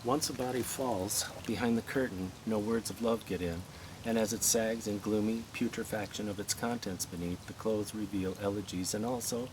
Once a body falls, behind the curtain, no words of love get in, and as it sags in gloomy putrefaction of its contents beneath, the clothes reveal elegies and also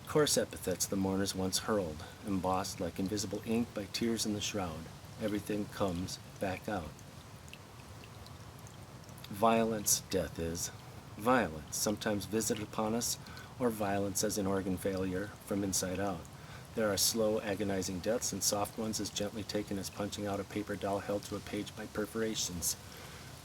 coarse epithets the mourners once hurled, embossed like invisible ink by tears in the shroud. Everything comes back out. Violence, death is. Violence, sometimes visited upon us, or violence as in organ failure from inside out. There are slow, agonizing deaths, and soft ones as gently taken as punching out a paper doll held to a page by perforations.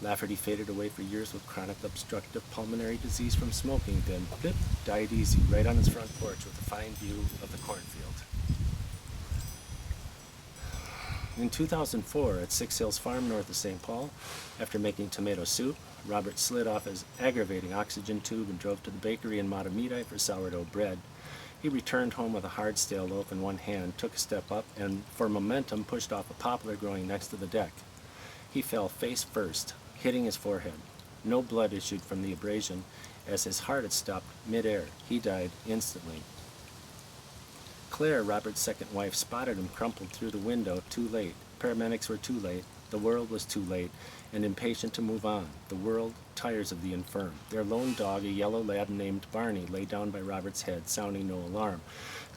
Lafferty faded away for years with chronic obstructive pulmonary disease from smoking, then, blip, died easy right on his front porch with a fine view of the cornfield. In 2004, at Six Hills Farm north of St. Paul, after making tomato soup, Robert slid off his aggravating oxygen tube and drove to the bakery in Matamidi for sourdough bread. He returned home with a hard stale loaf in one hand, took a step up, and for momentum pushed off a poplar growing next to the deck. He fell face first, hitting his forehead. No blood issued from the abrasion, as his heart had stopped midair. He died instantly. Claire, Robert's second wife, spotted him crumpled through the window too late. Paramedics were too late. The world was too late, and impatient to move on. The world tires of the infirm. Their lone dog, a yellow lab named Barney, lay down by Robert's head, sounding no alarm.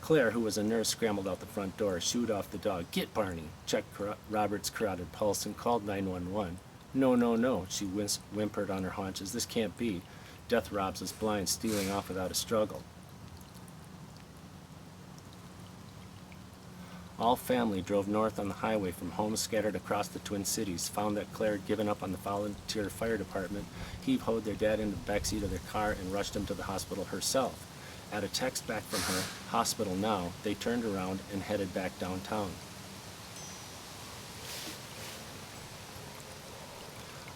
Claire, who was a nurse, scrambled out the front door, shooed off the dog. "Get Barney!" checked Robert's carotid pulse, and called 911. "No, no, no," she whimpered on her haunches. "This can't be. Death robs us blind, stealing off without a struggle." All family drove north on the highway from homes scattered across the Twin Cities, found that Claire had given up on the volunteer fire department, heave-hoed their dad into the backseat of their car, and rushed him to the hospital herself. At a text back from her, "Hospital now," they turned around and headed back downtown.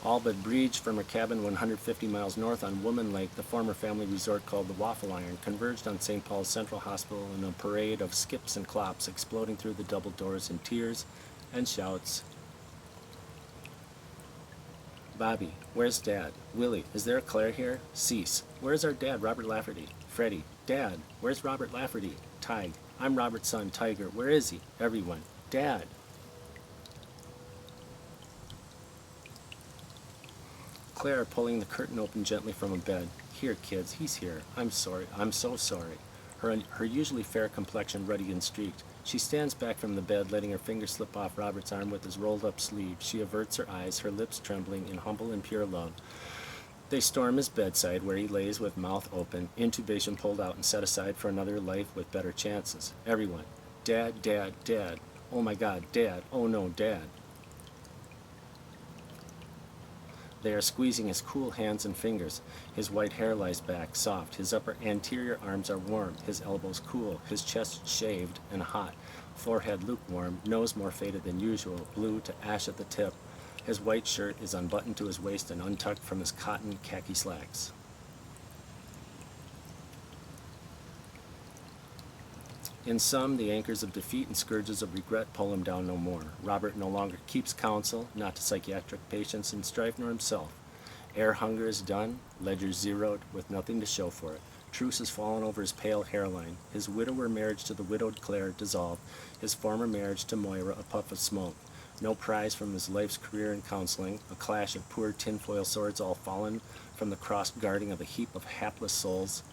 All but breached from her cabin 150 miles north on Woman Lake, the former family resort called the Waffle Iron, converged on St. Paul's Central Hospital in a parade of skips and clops, exploding through the double doors in tears and shouts. "Bobby, where's Dad? Willie, is there a Claire here? Cease. Where's our dad, Robert Lafferty? Freddie, Dad, where's Robert Lafferty? Tig, I'm Robert's son, Tiger. Where is he? Everyone. Dad." Claire pulling the curtain open gently from a bed. "Here, kids, he's here. I'm sorry. I'm so sorry." Her usually fair complexion ruddy and streaked. She stands back from the bed, letting her fingers slip off Robert's arm with his rolled-up sleeve. She averts her eyes, her lips trembling in humble and pure love. They storm his bedside, where he lays with mouth open, intubation pulled out and set aside for another life with better chances. Everyone. "Dad, Dad, Dad. Oh my God, Dad. Oh no, Dad." They are squeezing his cool hands and fingers. His white hair lies back, soft. His upper anterior arms are warm, his elbows cool, his chest shaved and hot, forehead lukewarm, nose more faded than usual, blue to ash at the tip. His white shirt is unbuttoned to his waist and untucked from his cotton khaki slacks. In some, the anchors of defeat and scourges of regret pull him down no more. Robert no longer keeps counsel, not to psychiatric patients and strife nor himself. Air hunger is done, ledger zeroed, with nothing to show for it. Truce has fallen over his pale hairline. His widower marriage to the widowed Claire dissolved, his former marriage to Moira a puff of smoke. No prize from his life's career in counseling, a clash of poor tinfoil swords all fallen from the cross guarding of a heap of hapless souls.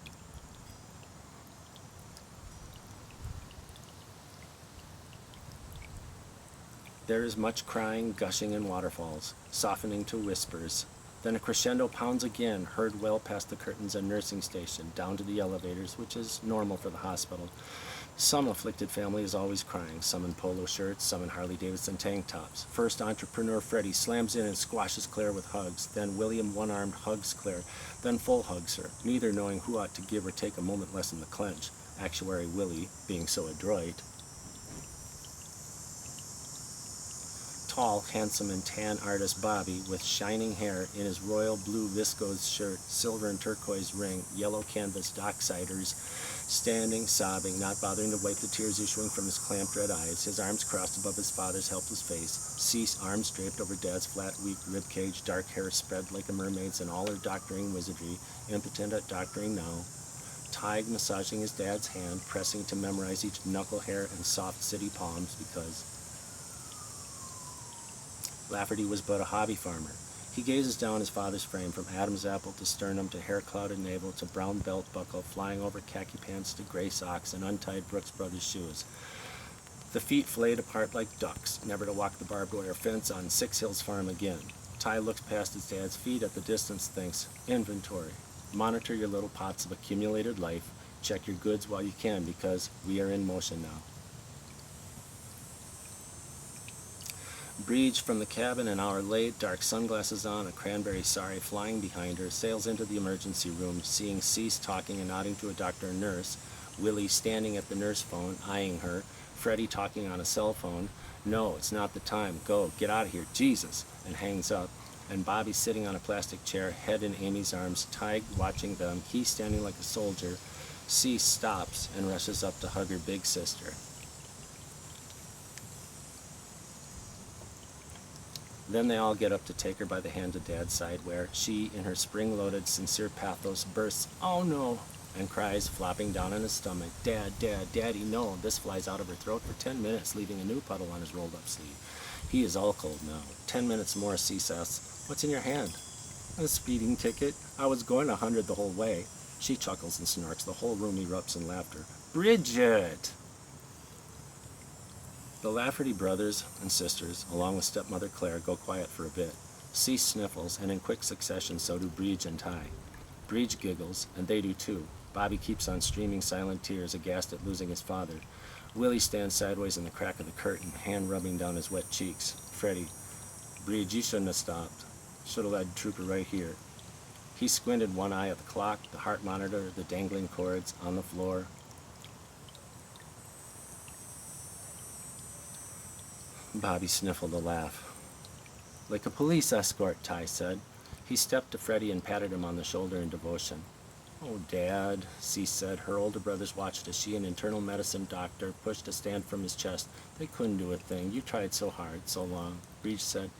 There is much crying, gushing, and waterfalls, softening to whispers. Then a crescendo pounds again, heard well past the curtains and nursing station, down to the elevators, which is normal for the hospital. Some afflicted family is always crying, some in polo shirts, some in Harley-Davidson tank tops. First, entrepreneur Freddie slams in and squashes Claire with hugs. Then William, one-armed, hugs Claire, then full hugs her, neither knowing who ought to give or take a moment less in the clench. Actuary Willie, being so adroit. Tall, handsome, and tan artist Bobby, with shining hair, in his royal blue viscose shirt, silver and turquoise ring, yellow canvas docksiders, standing, sobbing, not bothering to wipe the tears issuing from his clamped red eyes, his arms crossed above his father's helpless face, Cease, arms draped over Dad's flat, weak ribcage, dark hair spread like a mermaid's in all her doctoring wizardry, impotent at doctoring now. Tig massaging his dad's hand, pressing to memorize each knuckle hair and soft city palms, because Lafferty was but a hobby farmer. He gazes down his father's frame from Adam's apple to sternum to hair-clouded navel to brown belt buckle, flying over khaki pants to gray socks and untied Brooks Brothers shoes. The feet flayed apart like ducks, never to walk the barbed wire fence on Six Hills Farm again. Ty looks past his dad's feet at the distance, thinks, inventory. Monitor your little pots of accumulated life. Check your goods while you can, because we are in motion now. Breege from the cabin, an hour late, dark sunglasses on, a cranberry sari flying behind her, sails into the emergency room, seeing Cease talking and nodding to a doctor and nurse, Willie standing at the nurse phone, eyeing her, Freddie talking on a cell phone. No, it's not the time. Go, get out of here, Jesus, and hangs up. And Bobby sitting on a plastic chair, head in Amy's arms, Tig watching them, he standing like a soldier. Cease stops and rushes up to hug her big sister. Then they all get up to take her by the hand to Dad's side, where she, in her spring-loaded, sincere pathos, bursts, "Oh no," and cries, flopping down on his stomach, "Dad, Dad, Daddy, no." This flies out of her throat for 10 minutes, leaving a new puddle on his rolled-up sleeve. He is all cold now. 10 minutes more, Cease asks, "What's in your hand?" "A speeding ticket. I was going 100 the whole way." She chuckles and snarks. The whole room erupts in laughter. "Bridget!" The Lafferty brothers and sisters, along with stepmother Claire, go quiet for a bit. Cease sniffles, and in quick succession so do Breege and Ty. Breege giggles, and they do too. Bobby keeps on streaming silent tears, aghast at losing his father. Willie stands sideways in the crack of the curtain, hand rubbing down his wet cheeks. Freddie, "Breege, you shouldn't have stopped. Should have led Trooper right here." He squinted one eye at the clock, the heart monitor, the dangling cords on the floor. Bobby sniffled a laugh. "Like a police escort," Ty said. He stepped to Freddie and patted him on the shoulder in devotion. "Oh, Dad," Cease said. Her older brothers watched as she, an internal medicine doctor, pushed a stand from his chest. "They couldn't do a thing. You tried so hard, so long." Breege said,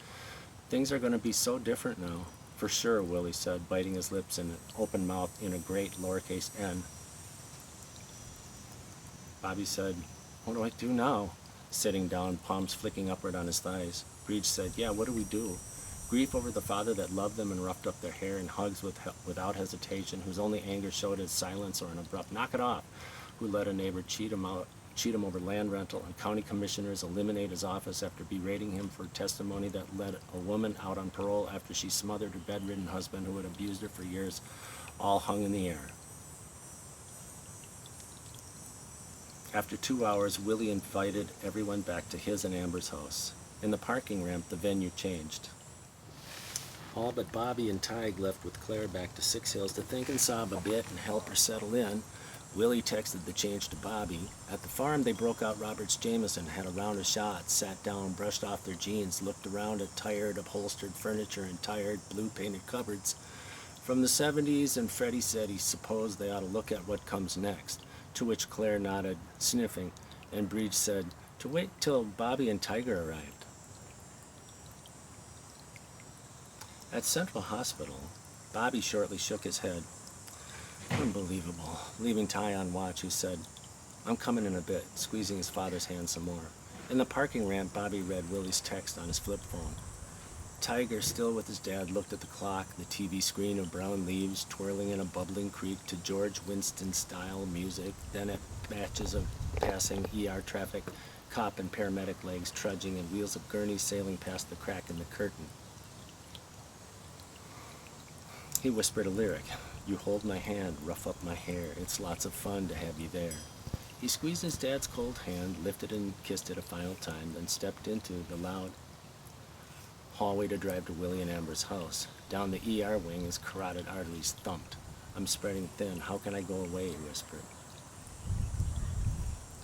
"Things are going to be so different now." "For sure," Willie said, biting his lips in an open mouth in a great lowercase n. Bobby said, "What do I do now?" Sitting down, palms flicking upward on his thighs. Breege said, "Yeah, what do we do?" Grief over the father that loved them and roughed up their hair in hugs without hesitation, whose only anger showed as silence or an abrupt "knock it off," who let a neighbor cheat him over land rental, and county commissioners eliminate his office after berating him for testimony that let a woman out on parole after she smothered her bedridden husband who had abused her for years, all hung in the air. After 2 hours, Willie invited everyone back to his and Amber's house. In the parking ramp, the venue changed. All but Bobby and Tig left with Claire back to Six Hills to think and sob a bit and help her settle in. Willie texted the change to Bobby. At the farm, they broke out Robert's Jameson, had a round of shots, sat down, brushed off their jeans, looked around at tired, upholstered furniture and tired, blue-painted cupboards from the 70s, and Freddie said he supposed they ought to look at what comes next, to which Claire nodded, sniffing, and Breege said, to wait till Bobby and Tiger arrived. At Central Hospital, Bobby shortly shook his head. Unbelievable. Leaving Ty on watch, who said, "I'm coming in a bit," squeezing his father's hand some more. In the parking ramp, Bobby read Willie's text on his flip phone. Tiger, still with his dad, looked at the clock, the TV screen of brown leaves twirling in a bubbling creek to George Winston-style music, then at batches of passing ER traffic, cop and paramedic legs trudging, and wheels of gurneys sailing past the crack in the curtain. He whispered a lyric. "You hold my hand, rough up my hair. It's lots of fun to have you there." He squeezed his dad's cold hand, lifted and kissed it a final time, then stepped into the loud hallway to drive to Willie and Amber's house. Down the ER wing, his carotid arteries thumped. "I'm spreading thin. How can I go away?" he whispered.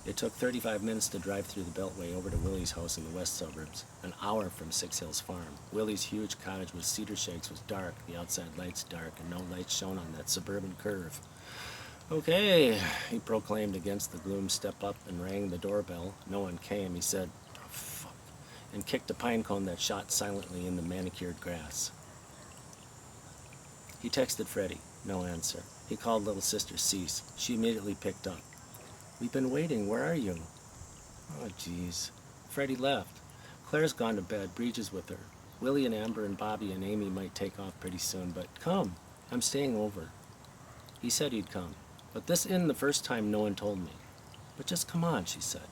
It took 35 minutes to drive through the Beltway over to Willie's house in the west suburbs, an hour from Six Hills Farm. Willie's huge cottage with cedar shakes was dark, the outside lights dark, and no light shone on that suburban curve. "Okay," he proclaimed against the gloom, step up and rang the doorbell. No one came. He said, "Oh, fuck," and kicked a pine cone that shot silently in the manicured grass. He texted Freddie. No answer. He called little sister Cease. She immediately picked up. "We've been waiting. Where are you?" "Oh, geez." Freddie left. Claire's gone to bed. Breege is with her. Willie and Amber and Bobby and Amy might take off pretty soon, but come. I'm staying over. He said he'd come, but this isn't the first time no one told me. But just come on, she said.